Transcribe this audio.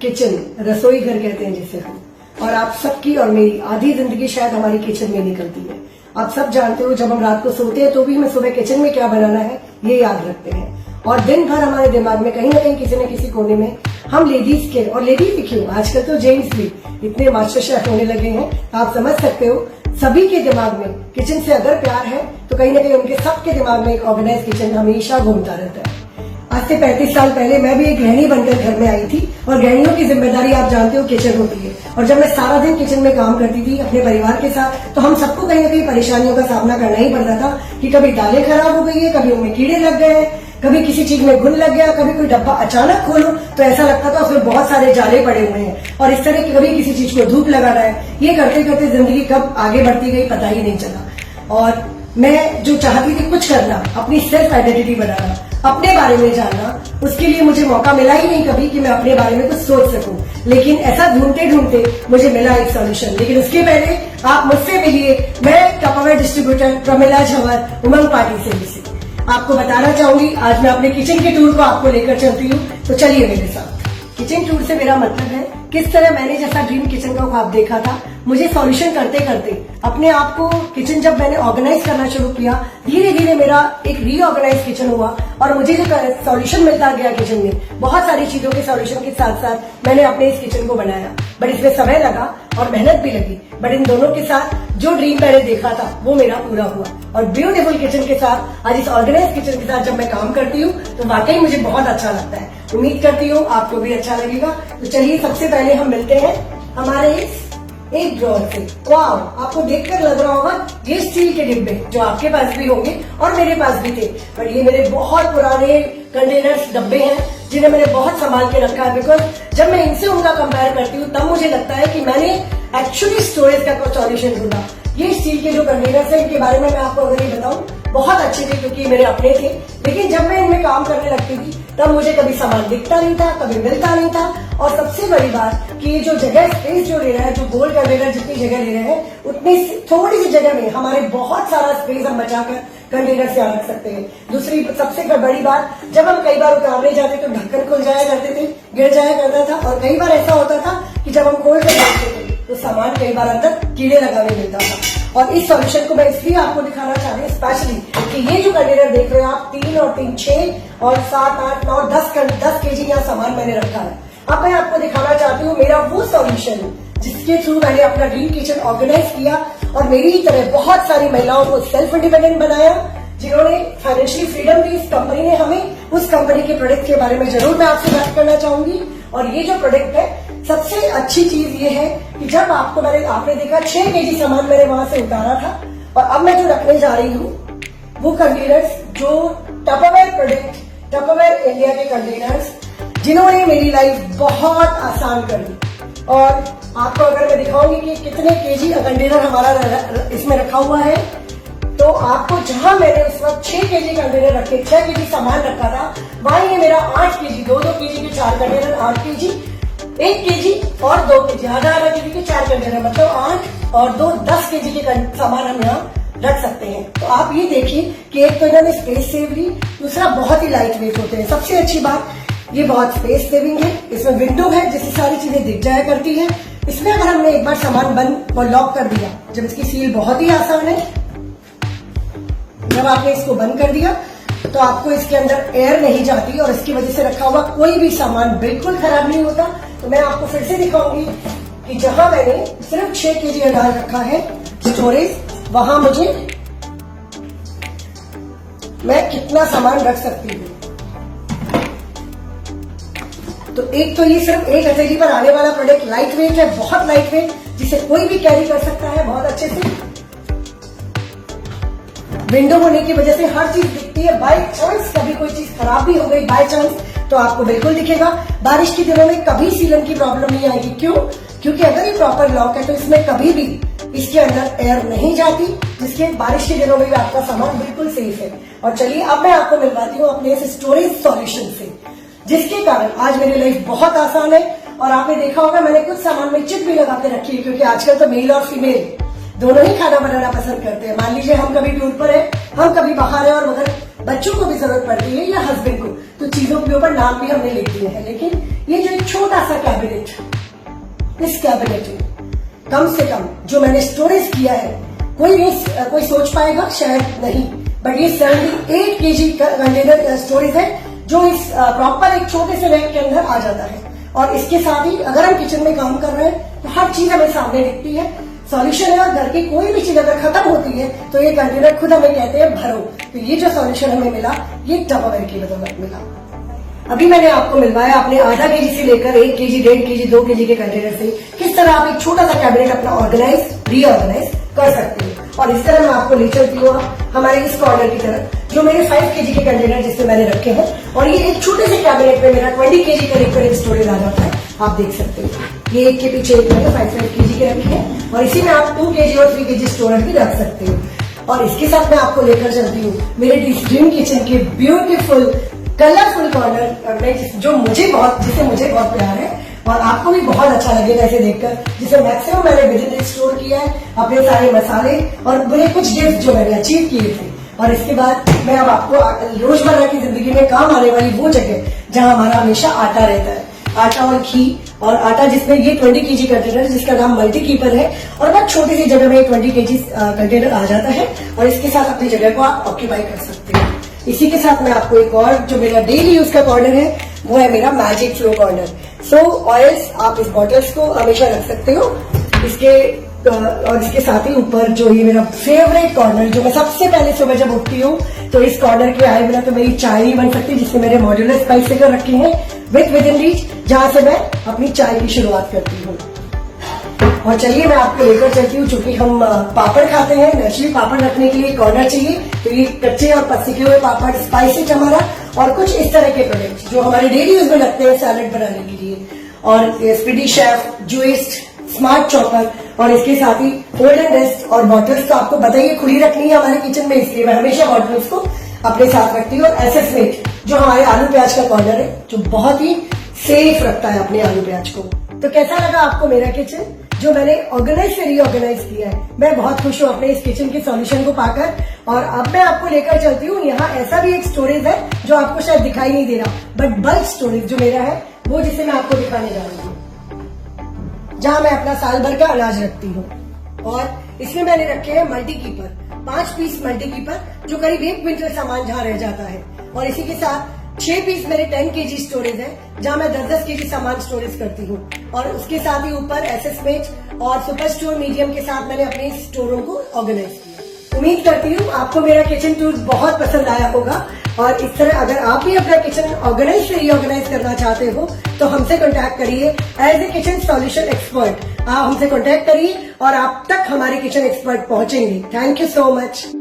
Kitchen, रसोई घर कहते हैं जिसे हम, और आप सबकी और मेरी आधी जिंदगी शायद हमारी किचन में निकलती है। आप सब जानते हो जब हम रात को सोते हैं तो भी हमें सुबह किचन में क्या बनाना है ये याद रखते हैं, और दिन भर हमारे दिमाग में कहीं ना कहीं किसी न किसी कोने में हम लेडीज के, और लेडीज भी क्यों, आजकल तो जेंट्स भी इतने मास्टर शेफ होने लगे हैं, आप समझ सकते हो सभी के दिमाग में किचन से अगर प्यार है तो कहीं ना कहीं उनके सबके दिमाग में एक ऑर्गेनाइज किचन हमेशा घूमता रहता है। आज से 35 साल पहले मैं भी एक गृहिणी बनकर घर में आई थी, और गृहिणियों की जिम्मेदारी आप जानते हो किचन होती है। और जब मैं सारा दिन किचन में काम करती थी अपने परिवार के साथ, तो हम सबको कहीं ना कहीं परेशानियों का सामना करना ही पड़ता था कि कभी दालें खराब हो गई है, कभी उनमें कीड़े लग गए हैं, कभी किसी चीज में घुन लग गया, कभी कोई डब्बा अचानक खोलो तो ऐसा लगता था उसमें बहुत सारे जाले पड़े हुए हैं, और इस तरह की कभी किसी चीज को धूप लगाना है। ये करते करते जिंदगी कब आगे बढ़ती गई पता ही नहीं चला। और मैं जो चाहती थी कुछ करना, अपनी सेल्फ आइडेंटिटी बनाना, अपने बारे में जानना, उसके लिए मुझे मौका मिला ही नहीं कभी कि मैं अपने बारे में कुछ सोच सकूं। लेकिन ऐसा ढूंढते ढूंढते मुझे मिला एक सॉल्यूशन। लेकिन उसके पहले आप मुझसे मिलिए, मैं टपरवेयर डिस्ट्रीब्यूटर प्रमिला झंवर, उमंग पार्टी से आपको बताना चाहूंगी। आज मैं अपने किचन के टूर को आपको लेकर चलती हूँ, तो चलिए मेरे साथ। किचन टूर से मेरा मतलब है किस तरह मैंने जैसा ड्रीम किचन का ख्वाब देखा था, मुझे सॉल्यूशन करते करते अपने आप को किचन जब मैंने ऑर्गेनाइज करना शुरू किया, धीरे धीरे मेरा एक रीऑर्गेनाइज किचन हुआ, और मुझे जो सॉल्यूशन मिलता गया किचन में, बहुत सारी चीजों के सॉल्यूशन के साथ साथ मैंने अपने इस किचन को बनाया। बट इसमें समय लगा और मेहनत भी लगी, बट इन दोनों के साथ जो ड्रीम मैंने देखा था वो मेरा पूरा हुआ। और ब्यूटीफुल किचन के साथ, आज इस ऑर्गेनाइज किचन के साथ जब मैं काम करती हूँ तो वाकई मुझे बहुत अच्छा लगता है। उम्मीद करती हूँ आपको भी अच्छा लगेगा। तो चलिए सबसे पहले हम मिलते हैं हमारे एक ड्रॉर से। वाह, आपको देखकर लग रहा होगा ये स्टील के डिब्बे जो आपके पास भी होंगे और मेरे पास भी थे, पर ये मेरे बहुत पुराने कंटेनर्स डब्बे हैं जिन्हें मैंने बहुत संभाल के रखा है। बिकॉज जब मैं इनसे उनका कंपेयर करती हूँ तब मुझे लगता है कि मैंने एक्चुअली स्टोरेज का कुछ सॉल्यूशन ढूंढा। ये स्टील के जो कंटेनर्स हैं इनके बारे में मैं आपको अगर ये बताऊं, बहुत अच्छे थे क्योंकि मेरे अपने थे। लेकिन जब मैं इनमें काम करने लगती थी तब मुझे कभी सामान दिखता नहीं था, कभी मिलता नहीं था, और सबसे बड़ी बात कि ये जो जगह स्पेस जो ले रहा है, जो गोल कंटेनर जितनी जगह ले रहे हैं उतनी थोड़ी सी जगह में हमारे बहुत सारा स्पेस हम बचाकर कंटेनर से रख सकते हैं। दूसरी सबसे बड़ी बात, जब हम कई बार उतारने जाते तो ढक्कन खुल जाया करते थे, गिर जाया करता था, और कई बार ऐसा होता था कि जब हम खोल कर देखते थे तो सामान कई बार अंदर कीड़े लगा हुए मिलता था। और इस सॉल्यूशन को मैं इसलिए आपको दिखाना चाह रही हूँ स्पेशली कि ये जो कंटेनर देख रहे हो आप, 3 और 3 6 और 7 8 9 10 केजी यहाँ सामान मैंने रखा है। अब मैं आपको दिखाना चाहती हूँ मेरा वो सॉल्यूशन जिसके थ्रू मैंने अपना ड्रीम किचन ऑर्गेनाइज किया, और मेरी ही तरह बहुत सारी महिलाओं को सेल्फ इंडिपेंडेंट बनाया, जिन्होंने फाइनेंशियली फ्रीडम दी इस कंपनी ने हमें। उस कंपनी के प्रोडक्ट के बारे में जरूर मैं आपसे बात करना चाहूंगी। और ये जो प्रोडक्ट है, सबसे अच्छी चीज ये है कि जब आपने देखा 6 केजी सामान मैंने वहां से उतारा था, और अब मैं जो रखने जा रही हूँ वो कंटेनर्स जो टपरवेयर प्रोडक्ट, टपरवेयर इंडिया के कंटेनर्स, जिन्होंने मेरी लाइफ बहुत आसान कर दी। और आपको अगर मैं दिखाऊंगी कि कितने केजी का कंटेनर हमारा इसमें रखा हुआ है, तो आपको जहां मैंने उस वक्त 6 केजी कंटेनर रखे, 6 केजी सामान रखा था, वहीं मेरा 8 केजी, 2-2 केजी के 4 कंटेनर, 8 केजी, 1 केजी और 2 केजी, आधा केजी के 4 कंटेनर, मतलब 8 और 2 10 केजी के सामान हम यहाँ रख सकते हैं। तो आप ये देखिए कि एक तो इन्होंने स्पेस सेव ली, दूसरा बहुत ही लाइट वेट होते हैं। सबसे अच्छी बात ये बहुत स्पेस सेविंग है। इसमें विंडो है जिससे सारी चीजें दिख जाया करती है। इसमें अगर हमने एक बार सामान बंद और लॉक कर दिया, जब इसकी सील बहुत ही आसान है, जब आपने इसको बंद कर दिया तो आपको इसके अंदर एयर नहीं जाती, और इसकी वजह से रखा हुआ कोई भी सामान बिल्कुल खराब नहीं होता। तो मैं आपको फिर से दिखाऊंगी कि जहां मैंने सिर्फ 6 केजी डाल रखा है स्टोरेज, वहां मैं कितना सामान रख सकती हूँ। तो एक तो ये सिर्फ एक हथेली पर आने वाला प्रोडक्ट लाइट वेट है, बहुत लाइट वेट, जिसे कोई भी कैरी कर सकता है बहुत अच्छे से। विंडो होने की वजह से हर चीज दिखती है। बाय चांस कभी कोई चीज खराब भी हो गई बाय चांस, तो आपको बिल्कुल दिखेगा। बारिश के दिनों में कभी सीलन की प्रॉब्लम नहीं आएगी। क्यों? क्योंकि अगर ये प्रॉपर लॉक है तो इसमें कभी भी इसके अंदर एयर नहीं जाती, जिसके बारिश के दिनों में भी आपका सामान बिल्कुल सेफ है। और चलिए अब मैं आपको मिलवाती हूँ अपने इस स्टोरेज सॉल्यूशन से, जिसके कारण आज मेरी लाइफ बहुत आसान है। और आपने देखा होगा मैंने कुछ सामान में चिप भी लगा के रखी है, क्योंकि आजकल तो मेल और फीमेल दोनों ही खाना बनाना पसंद करते हैं। मान लीजिए हम कभी टूर पर है, हम कभी बाहर है, और मगर बच्चों को भी जरूरत पड़ती है या हस्बैंड को, तो चीजों के ऊपर नाम भी हमने लिख दिए हैं। लेकिन ये जो एक छोटा सा कैबिनेट, इस कैबिनेट में कम से कम जो मैंने स्टोरेज किया है, कोई सोच पाएगा शायद नहीं, बट ये 78 kg कंटेनर स्टोरेज है जो इस प्रॉपर एक छोटे से रैक के अंदर आ जाता है। और इसके साथ ही अगर हम किचन में काम कर रहे हैं तो हर चीज हमें सामने दिखती है, सॉल्यूशन है। और घर की कोई भी चीज अगर खत्म होती है तो ये कंटेनर खुद हमें कहते हैं भरो। तो ये जो सॉल्यूशन हमें मिला ये टपरवेयर की बदौलत मिला। अभी मैंने आपको मिलवाया अपने आधा केजी से लेकर 1 kg, 1.5 kg, 2 kg के कंटेनर से किस तरह आप एक छोटा सा कैबिनेट अपना ऑर्गेनाइज, रीऑर्गेनाइज कर सकते हैं। और इस तरह मैं आपको ले चलती हूँ हमारे इस कॉर्नर की तरफ, जो मेरे 5 kg के कंटेनर जिससे मैंने रखे हैं। और ये एक छोटे से कैबिनेट में मेरा 20 kg करीब स्टोरेज आ जाता है, आप देख सकते हैं। ये एक के पीछे एक मैंने 5 kg के रखे हैं और इसी में आप 2 kg और 3 kg स्टोरेज भी रख सकते हो। और इसके साथ मैं आपको लेकर चलती हूँ मेरे ड्रीम किचन के ब्यूटीफुल कलरफुल कॉर्नर में, जिसे मुझे बहुत प्यार है और आपको भी बहुत अच्छा लगेगा इसे देखकर, जिसे मैक्सिमम मैंने विद इन स्टोर किया है अपने सारे मसाले और मेरे कुछ गिफ्ट जो मैंने अचीव किए थे। और इसके बाद मैं अब आपको रोजमर्रा की जिंदगी में काम आने वाली वो जगह जहां हमारा हमेशा आटा रहता है, आटा और घी। और आटा जिसमें ये 20 kg कंटेनर जिसका नाम मल्टी कीपर है और बहुत छोटी सी जगह में 20 kg कंटेनर आ जाता है और इसके साथ अपनी जगह को आप ऑक्यूपाई कर सकते हैं। इसी के साथ मैं आपको एक और जो मेरा डेली यूज का कॉर्नर है वो है मेरा मैजिक फ्लो कॉर्नर। सो ऑयल्स आप इस बॉटल्स को हमेशा रख सकते हो और इसके साथ ही ऊपर जो ये मेरा फेवरेट कॉर्नर, जो मैं सबसे पहले सुबह जब उठती हूँ तो इस कॉर्नर के आए बिना तो मेरी चाय नहीं बन सकती, जिससे मेरे मॉड्यूलर स्पाइस लेकर रखे हैं विद इन रीच, जहां से मैं अपनी चाय की शुरुआत करती हूँ। और चलिए मैं आपको लेकर चलती हूँ, चूंकि हम पापड़ खाते हैं, नेचुरली पापड़ रखने के लिए कॉर्नर चाहिए। तो ये कच्चे और पसीके हुए पापड़, स्पाइसी टमाटर और कुछ इस तरह के प्रोडक्ट्स जो हमारे डेली यूज में लगते हैं सैलेड बनाने के लिए। और स्पीडी शेफ, जुइस्ट, स्मार्ट चॉपर और इसके साथ ही होल्ड एंड रेस्ट और बॉटल्स तो आपको बताइए खुली रखनी है हमारे किचन में, इसलिए मैं हमेशा बॉटल्स को अपने साथ रखती हूँ। और एसएस मेट जो हमारे आलू प्याज का कॉर्नर है, जो बहुत ही सेफ रखता है अपने आलू प्याज को। तो कैसा लगा आपको मेरा किचन जो मैंने ऑर्गेनाइज से रीऑर्गेनाइज किया है? मैं बहुत खुश हूँ अपने इस किचन के सॉल्यूशन को पाकर। और अब मैं आपको लेकर चलती हूँ, यहाँ ऐसा भी एक स्टोरेज है जो आपको शायद दिखाई नहीं दे रहा, बट बल्क स्टोरेज जो मेरा है वो, जिसे मैं आपको दिखाने जा रही हूँ, जहां मैं अपना साल भर का अनाज रखती हूँ। और इसमें मैंने रखे हैं multi keeper, 5 piece multi keeper, जो करीब 1 क्विंटल सामान जहां रह जाता है। और इसी के साथ 6 पीस मेरे 10 kg स्टोरेज है, जहां मैं 10-10 kg सामान स्टोरेज करती हूँ। और उसके साथ ही ऊपर एसएस मेट और सुपर स्टोर मीडियम के साथ मैंने अपने स्टोर रूम को ऑर्गेनाइज किया। उम्मीद करती हूँ आपको मेरा किचन टूर बहुत पसंद आया होगा। और इस तरह अगर आप भी अपना किचन ऑर्गेनाइज से रीऑर्गेनाइज करना चाहते हो तो हमसे कांटेक्ट करिए as a kitchen solution expert. आप हमसे कांटेक्ट करिए और आप तक हमारे किचन एक्सपर्ट पहुंचेंगे। Thank you so much.